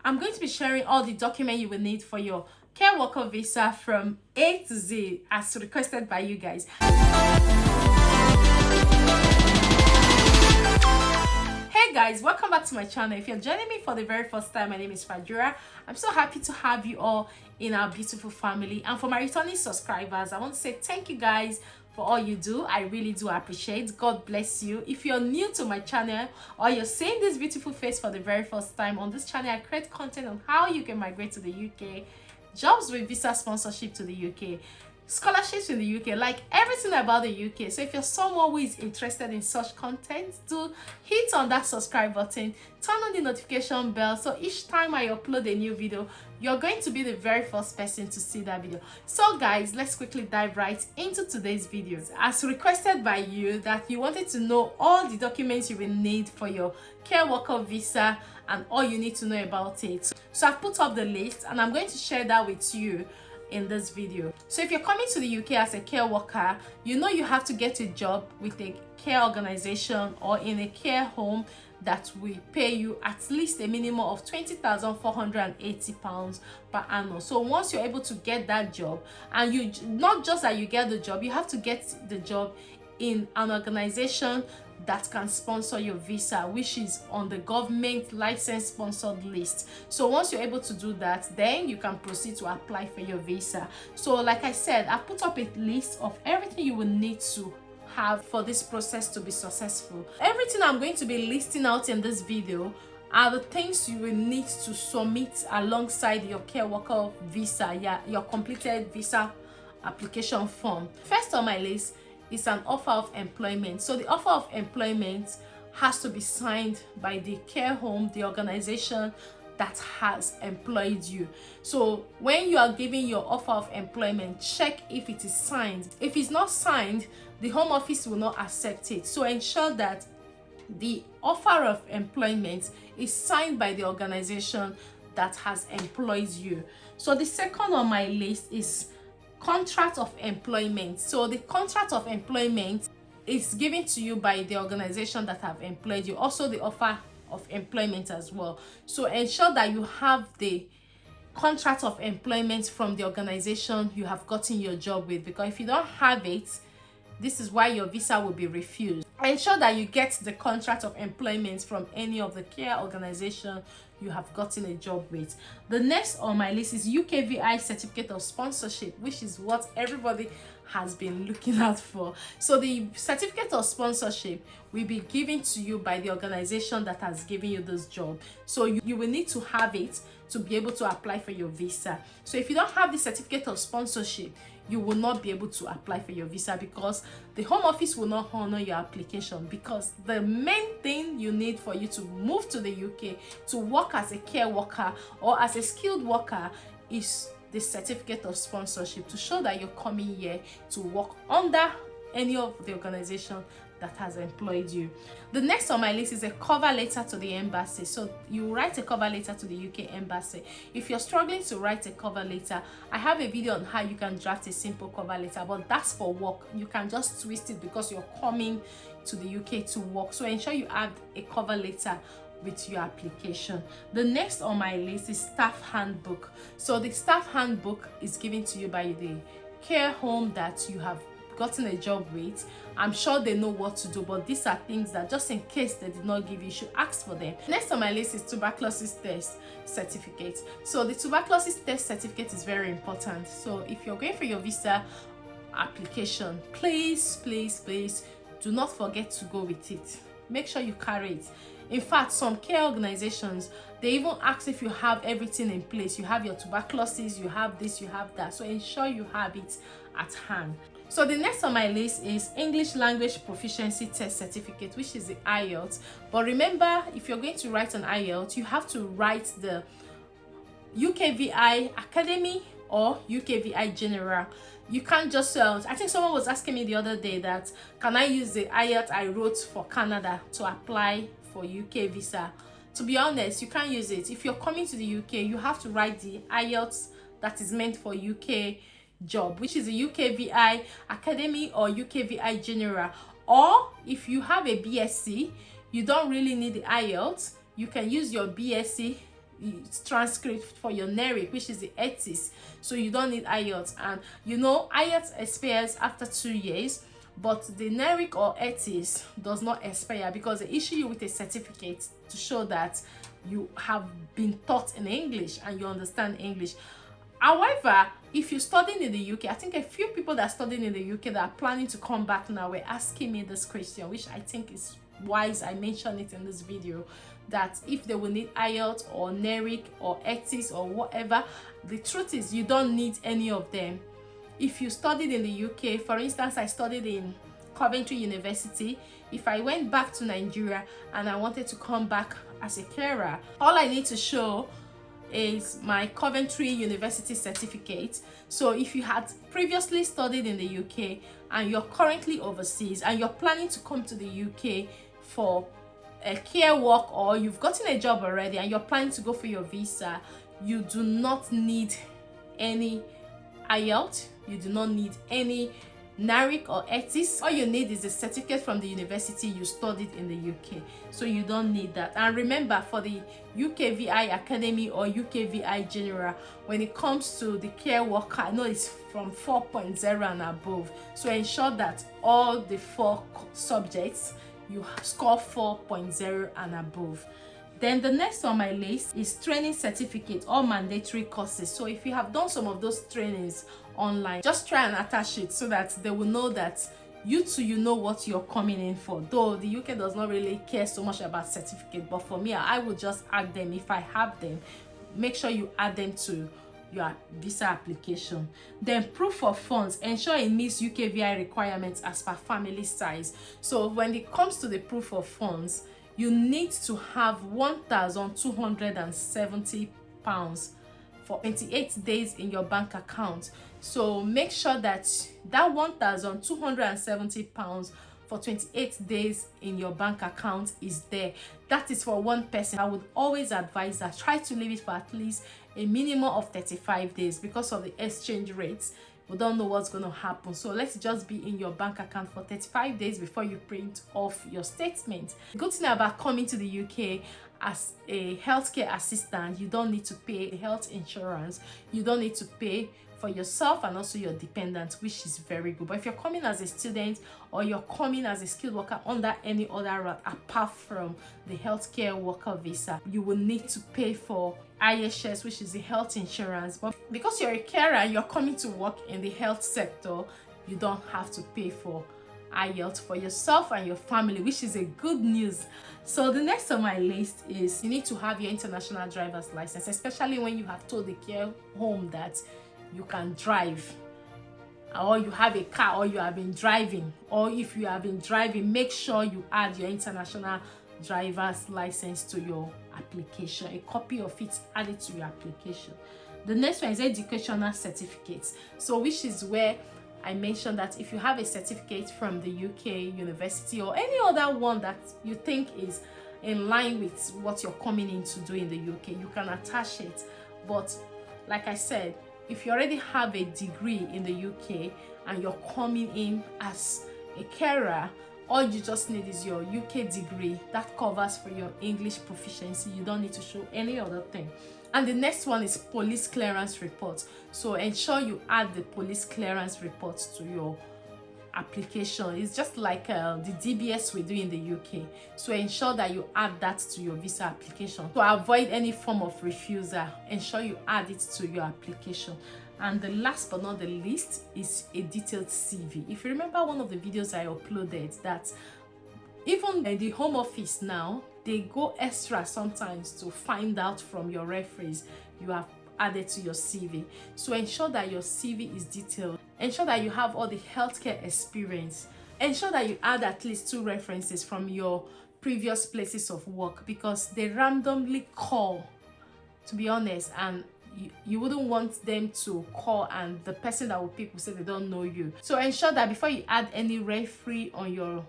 I'm going to be sharing all the documents you will need for your care worker visa from A to Z as requested by you guys. Hey guys, welcome back to my channel. If you're joining me for the very first time, my name is Fajura. I'm so happy to have you all in our beautiful family. And for my returning subscribers, I want to say thank you guys for all you do. I really do appreciate. God bless you. If you're new to my channel or you're seeing this beautiful face for the very first time, on this channel I create content on how you can migrate to the UK, jobs with visa sponsorship to the UK, scholarships in the UK, like everything about the UK. So if you're someone who is interested in such content, do hit on that subscribe button, turn on the notification bell, so each time I upload a new video, you're going to be the very first person to see that video. So guys, let's quickly dive right into today's videos. As requested by you that you wanted to know all the documents you will need for your care worker visa and all you need to know about it. So I've put up the list and I'm going to share that with you in this video. So if you're coming to the UK as a care worker, you know you have to get a job with a care organization or in a care home that will pay you at least a minimum of £20,480 per annum. So once you're able to get that job, and you not just that you get the job, you have to get the job in an organization that can sponsor your visa, which is on the government license sponsored list. So once you're able to do that, then you can proceed to apply for your visa. So like I said, I put up a list of everything you will need to have for this process to be successful. Everything I'm going to be listing out in this video are the things you will need to submit alongside your care worker visa, your completed visa application form. First on my list is an offer of employment. So the offer of employment has to be signed by the care home, the organization that has employed you. So when you are giving your offer of employment, check if it is signed. If it's not signed, the home office will not accept it. So ensure that the offer of employment is signed by the organization that has employed you. So the second on my list is contract of employment. So the contract of employment is given to you by the organization that have employed you, also the offer of employment as well. So ensure that you have the contract of employment from the organization you have gotten your job with, because if you don't have it, this is why your visa will be refused. Ensure that you get the contract of employment from any of the care organization you have gotten a job with. The next on my list is UKVI certificate of sponsorship, which is what everybody has been looking out for. So the certificate of sponsorship will be given to you by the organization that has given you this job. So you will need to have it to be able to apply for your visa. So if you don't have the certificate of sponsorship, you will not be able to apply for your visa, because the home office will not honor your application, because the main thing you need for you to move to the UK to work as a care worker or as a skilled worker is the certificate of sponsorship, to show that you're coming here to work under any of the organization that has employed you. The next on my list is a cover letter to the embassy. So you write a cover letter to the UK embassy. If you're struggling to write a cover letter, I have a video on how you can draft a simple cover letter, but that's for work. You can just twist it because you're coming to the UK to work. So ensure you add a cover letter with your application. The next on my list is staff handbook. So the staff handbook is given to you by the care home that you have gotten a job with. I'm sure they know what to do, but these are things that just in case they did not give you, you should ask for them. Next on my list is tuberculosis test certificate. So the tuberculosis test certificate is very important. So if you're going for your visa application, please do not forget to go with it. Make sure you carry it. In fact, some care organizations, they even ask if you have everything in place. You have your tuberculosis, you have this, you have that. So ensure you have it at hand. So the next on my list is English Language Proficiency Test Certificate, which is the IELTS. But remember, if you're going to write an IELTS, you have to write the UKVI Academy or UKVI General. You can't just I think someone was asking me the other day that can I use the IELTS I wrote for Canada to apply for UK visa. To be honest, you can't use it. If you're coming to the UK, you have to write the IELTS that is meant for UK job, which is the UKVI Academy or UKVI General. Or if you have a BSc, you don't really need the IELTS. You can use your BSc transcript for your NERIC, which is the ETIS, so you don't need IELTS. And you know, IELTS expires after 2 years, but the NERIC or ETIS does not expire, because they issue you with a certificate to show that you have been taught in English and you understand English. However, if you're studying in the UK, I think a few people that are studying in the UK that are planning to come back now were asking me this question, which I think is wise I mentioned it in this video, that if they will need IELTS or NERIC or ETIS or whatever. The truth is, you don't need any of them. If you studied in the UK, for instance, I studied in Coventry University. If I went back to Nigeria and I wanted to come back as a carer, all I need to show is my Coventry University certificate. So if you had previously studied in the UK and you're currently overseas and you're planning to come to the UK for a care work, or you've gotten a job already and you're planning to go for your visa, you do not need any IELTS, you do not need any NERIC or ETIS. All you need is a certificate from the university you studied in the UK, so you don't need that. And remember, for the UKVI Academy or UKVI General, when it comes to the care worker, I know it's from 4.0 and above, so ensure that all the 4 subjects you score 4.0 and above. Then the next on my list is training certificate or mandatory courses. So if you have done some of those trainings online, just try and attach it so that they will know that you know what you're coming in for. Though the UK does not really care so much about certificate, but for me, I would just add them. If I have them, make sure you add them to your visa application. Then proof of funds, ensure it meets UKVI requirements as per family size. So when it comes to the proof of funds, you need to have £1,270 for 28 days in your bank account. So make sure that that £1,270 for 28 days in your bank account is there. That is for one person. I would always advise that try to leave it for at least a minimum of 35 days because of the exchange rates. We don't know what's going to happen, so let's just be in your bank account for 35 days before you print off your statement. The good thing about coming to the UK as a healthcare assistant, you don't need to pay health insurance, you don't need to pay for yourself and also your dependents, which is very good. But if you're coming as a student or you're coming as a skilled worker under any other route apart from the healthcare worker visa, you will need to pay for IHS, which is the health insurance. But because you're a carer and you're coming to work in the health sector, you don't have to pay for IELTS for yourself and your family, which is a good news. So the next on my list is you need to have your international driver's license, especially when you have told the care home that you can drive, or you have a car, or you have been driving. Or if you have been driving, make sure you add your international driver's license to your application. A copy of it, add it to your application. The next one is educational certificates, so which is where I mentioned that if you have a certificate from the UK university or any other one that you think is in line with what you're coming in to do in the UK, you can attach it. But like I said, if you already have a degree in the UK and you're coming in as a carer, all you just need is your UK degree. That covers for your English proficiency. You don't need to show any other thing. And the next one is police clearance report. So ensure you add the police clearance reports to your application. It's just like the DBS we do in the UK. So ensure that you add that to your visa application. To avoid any form of refusal, ensure you add it to your application. And the last but not the least is a detailed CV. If you remember one of the videos I uploaded, that even in the home office now, they go extra sometimes to find out from your referees you have added to your CV. So ensure that your CV is detailed. Ensure that you have all the healthcare experience. Ensure that you add at least 2 references from your previous places of work, because they randomly call, to be honest, and you wouldn't want them to call and the person that will pick will say they don't know you. So ensure that before you add any referee on your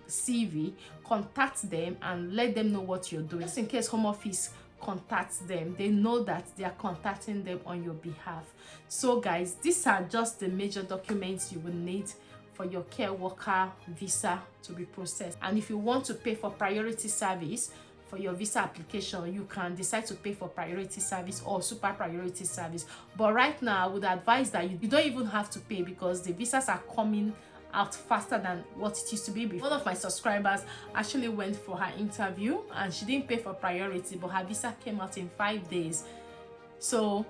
CV, contact them and let them know what you're doing. Just in case home office contacts them, they know that they are contacting them on your behalf. So guys, these are just the major documents you will need for your care worker visa to be processed. And if you want to pay for priority service for your visa application, you can decide to pay for priority service or super priority service. But right now, I would advise that you don't even have to pay, because the visas are coming out faster than what it used to be before. One of my subscribers actually went for her interview and she didn't pay for priority, but her visa came out in 5 days. So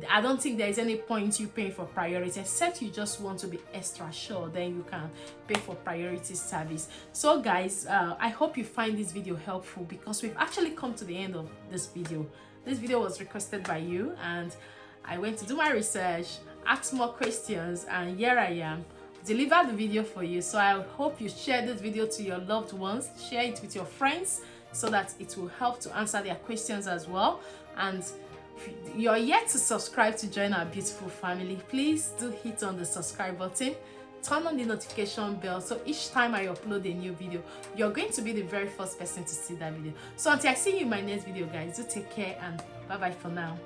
I don't think there is any point you paying for priority, except you just want to be extra sure, then you can pay for priority service. So guys, I hope you find this video helpful, because we've actually come to the end of this video. This video was requested by you, and I went to do my research, ask more questions, and here I am, deliver the video for you. So I hope you share this video to your loved ones, share it with your friends, so that it will help to answer their questions as well. And if you're yet to subscribe to join our beautiful family, please do hit on the subscribe button, turn on the notification bell, so each time I upload a new video, you're going to be the very first person to see that video. So until I see you in my next video, guys, do take care, and bye bye for now.